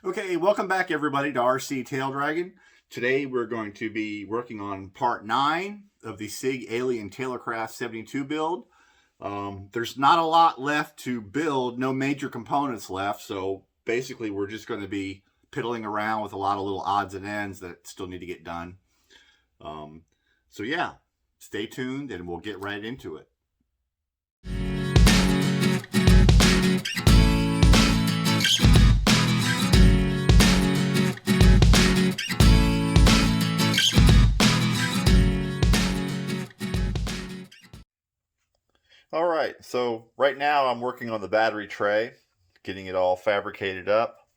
Okay, welcome back everybody to RC Taildraggin. Today we're going to be working on part 9 of the Sig Alien TaylorCraft 72 build. There's not a lot left to build, no major components left, so basically we're just going to be piddling around with a lot of little odds and ends that still need to get done. So yeah, stay tuned and we'll get right into it. All right, so right now I'm working on the battery tray, getting it all fabricated up.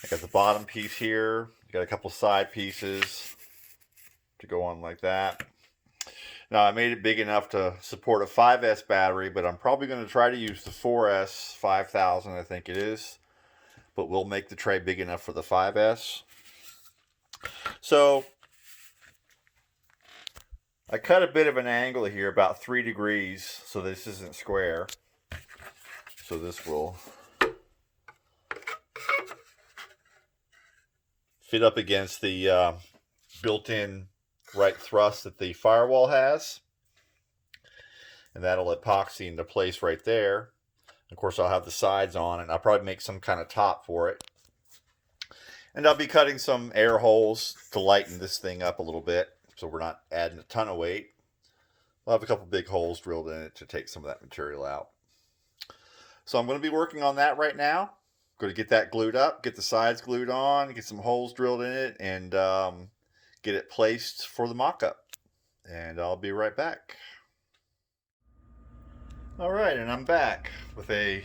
I got the bottom piece here, got a couple side pieces to go on like that. Now I made it big enough to support a 5S battery, but I'm probably going to try to use the 4S 5000, I think it is. But we'll make the tray big enough for the 5S. So I cut a bit of an angle here, about 3 degrees, so this isn't square. So this will fit up against the built-in right thrust that the firewall has. And that'll epoxy into place right there. Of course, I'll have the sides on, and I'll probably make some kind of top for it. And I'll be cutting some air holes to lighten this thing up a little bit, so we're not adding a ton of weight. I'll have a couple big holes drilled in it to take some of that material out. So I'm going to be working on that right now. I'm going to get that glued up, get the sides glued on, get some holes drilled in it, and get it placed for the mock-up. And I'll be right back. Alright, and I'm back with a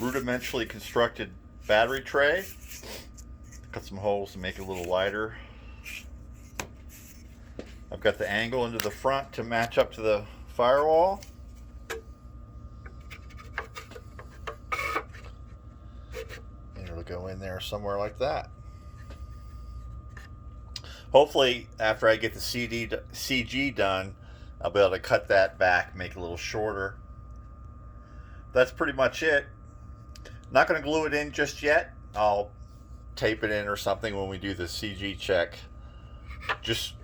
rudimentally constructed battery tray. Cut some holes to make it a little lighter. I've got the angle into the front to match up to the firewall. And it'll go in there somewhere like that. Hopefully, after I get the CG done, I'll be able to cut that back, make it a little shorter. That's pretty much it. Not going to glue it in just yet. I'll tape it in or something when we do the CG check. Just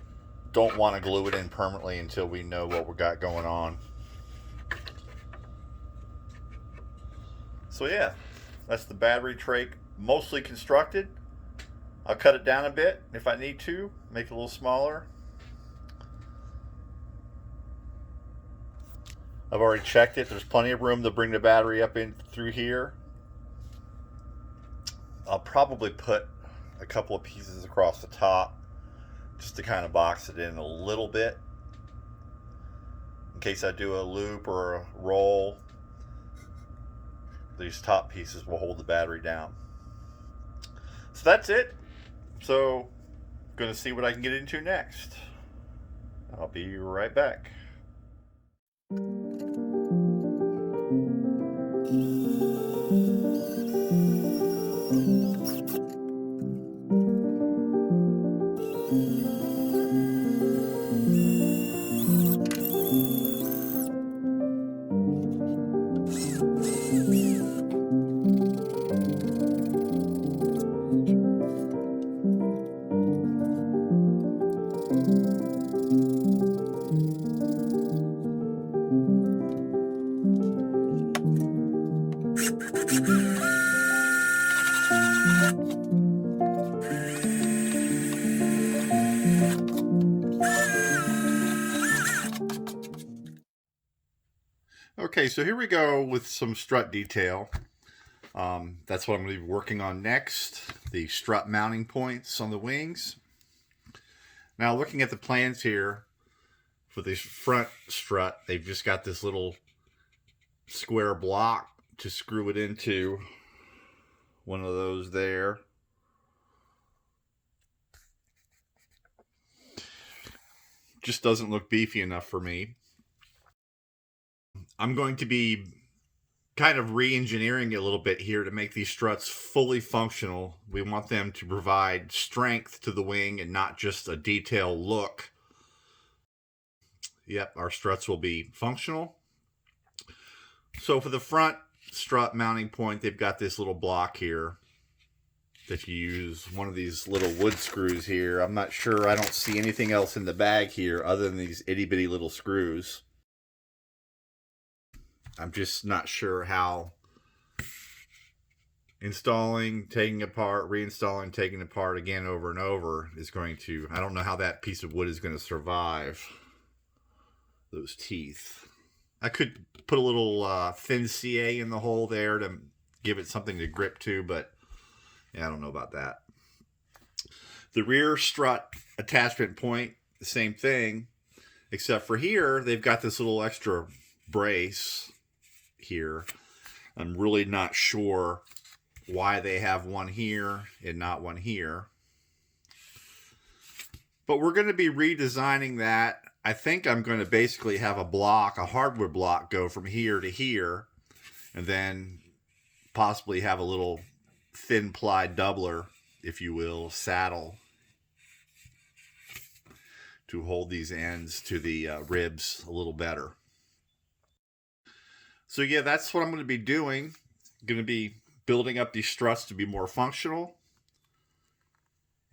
don't want to glue it in permanently until we know what we got going on. So yeah, that's the battery tray mostly constructed. I'll cut it down a bit if I need to, make it a little smaller. I've already checked it. There's plenty of room to bring the battery up in through here. I'll probably put a couple of pieces across the top just to kind of box it in a little bit in case I do a loop or a roll. These top pieces will hold the battery down. So that's it. So I'm going to see what I can get into next. I'll be right back. Okay, so here we go with some strut detail. That's what I'm going to be working on next, the strut mounting points on the wings. Now looking at the plans here for this front strut, they've just got this little square block to screw it into one of those there. Just doesn't look beefy enough for me. I'm going to be kind of re-engineering it a little bit here to make these struts fully functional. We want them to provide strength to the wing and not just a detail look. Yep, our struts will be functional. So for the front strut mounting point, they've got this little block here. that you use one of these little wood screws here. I'm not sure. I don't see anything else in the bag here other than these itty bitty little screws. I'm just not sure how installing, taking apart, reinstalling, taking apart again over and over is going to, I don't know how that piece of wood is going to survive those teeth. I could put a little thin CA in the hole there to give it something to grip to, but yeah, I don't know about that. The rear strut attachment point, the same thing, except for here, they've got this little extra brace here. I'm really not sure why they have one here and not one here. But we're going to be redesigning that. I think I'm going to basically have a block, a hardwood block, go from here to here, and then possibly have a little thin ply doubler, if you will, saddle to hold these ends to the ribs a little better. So yeah, that's what I'm going to be doing. I'm going to be building up these struts to be more functional.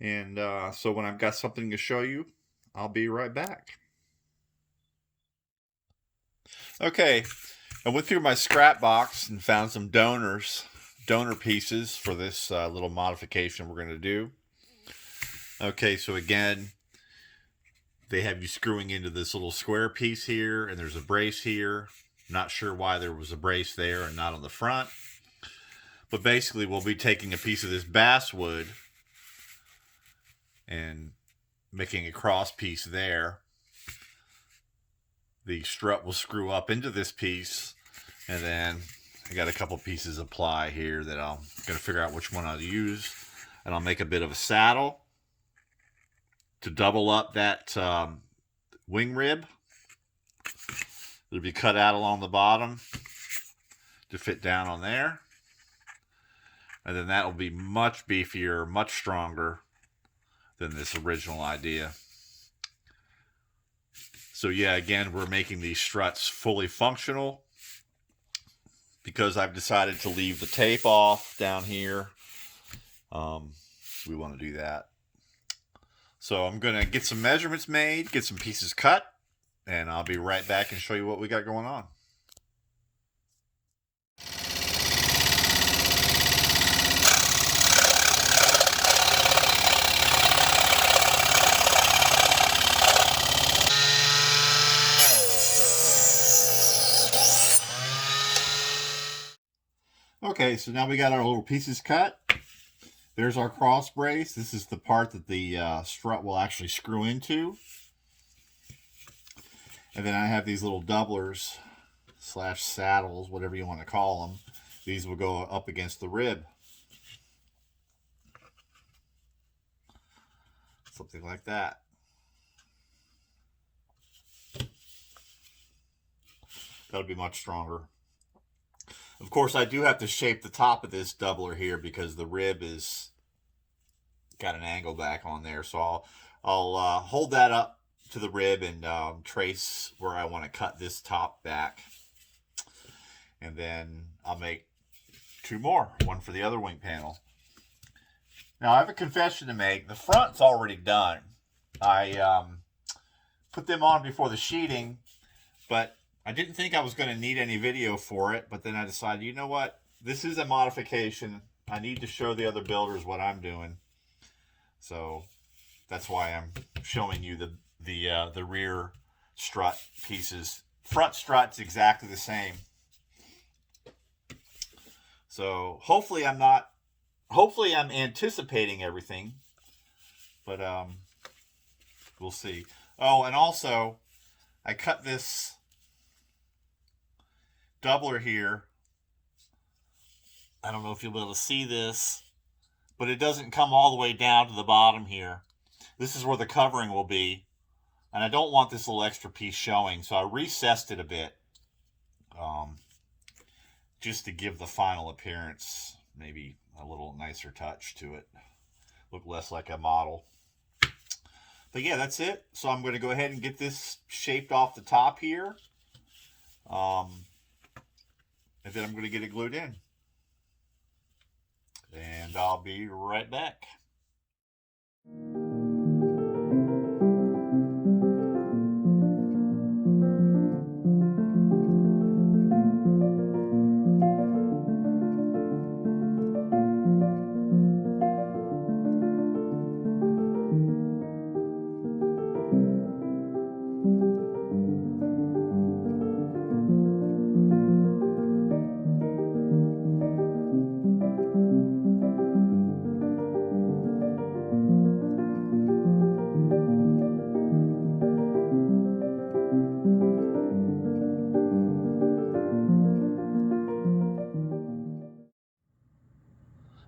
And so when I've got something to show you, I'll be right back. Okay, I went through my scrap box and found some donor pieces for this little modification we're going to do. Okay, so again, they have you screwing into this little square piece here, and there's a brace here. Not sure why there was a brace there and not on the front. But basically, we'll be taking a piece of this basswood and making a cross piece there. The strut will screw up into this piece, and then I got a couple pieces of ply here that I'm going to figure out which one I'll use, and I'll make a bit of a saddle to double up that wing rib. It'll be cut out along the bottom to fit down on there, and then that will be much beefier, much stronger than this original idea. So yeah, again, we're making these struts fully functional because I've decided to leave the tape off down here. We want to do that. So I'm going to get some measurements made, get some pieces cut, and I'll be right back and show you what we got going on. Okay, so now we got our little pieces cut. There's our cross brace. This is the part that the strut will actually screw into. And then I have these little doublers / saddles, whatever you want to call them. These will go up against the rib. Something like that. That'll be much stronger. Of course, I do have to shape the top of this doubler here because the rib is got an angle back on there. So I'll hold that up to the rib and trace where I want to cut this top back. And then I'll make two more, one for the other wing panel. Now I have a confession to make. The front's already done. I put them on before the sheeting, but I didn't think I was going to need any video for it, but then I decided, you know what? This is a modification. I need to show the other builders what I'm doing. So that's why I'm showing you the rear strut pieces. Front strut's exactly the same. So hopefully I'm anticipating everything, but we'll see. Oh, and also I cut this doubler here. I don't know if you'll be able to see this, but it doesn't come all the way down to the bottom here. This is where the covering will be, and I don't want this little extra piece showing, so I recessed it a bit, just to give the final appearance maybe a little nicer touch to it, look less like a model. But yeah, that's it. So I'm going to go ahead and get this shaped off the top here. And then I'm going to get it glued in. and I'll be right back.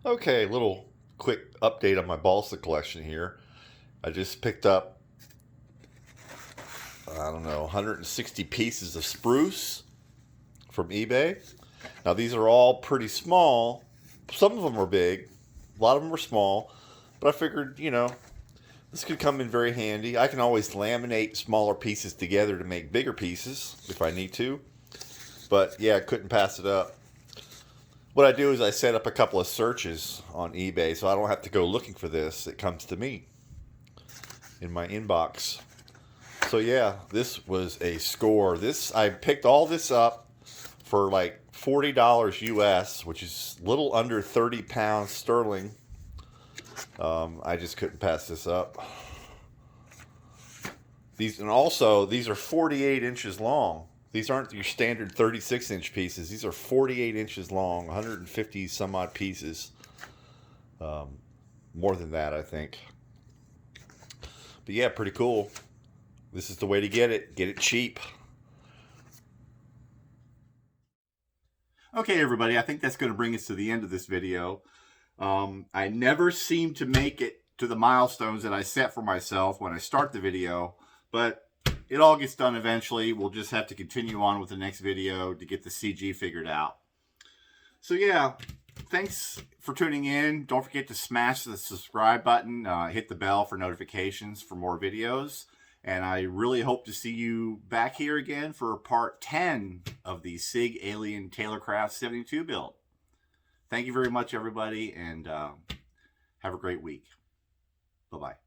Okay, little quick update on my balsa collection here. I just picked up, I don't know, 160 pieces of spruce from eBay. Now these are all pretty small. Some of them are big, a lot of them are small, but I figured, you know, this could come in very handy. I can always laminate smaller pieces together to make bigger pieces if I need to. But yeah, I couldn't pass it up. What I do is I set up a couple of searches on eBay so I don't have to go looking for this. It comes to me in my inbox. So yeah, this was a score. I picked all this up for like $40 US, which is a little under 30 pounds sterling. I just couldn't pass this up. These are 48 inches long. These aren't your standard 36-inch pieces. These are 48 inches long, 150 some odd pieces. More than that, I think. But yeah, pretty cool. This is the way to get it. Get it cheap. Okay, everybody, I think that's going to bring us to the end of this video. I never seem to make it to the milestones that I set for myself when I start the video, but it all gets done eventually. We'll just have to continue on with the next video to get the CG figured out. So yeah, thanks for tuning in. Don't forget to smash the subscribe button, hit the bell for notifications for more videos. And I really hope to see you back here again for part 10 of the Sig Alien TaylorCraft 72 build. Thank you very much, everybody, and have a great week. Bye-bye.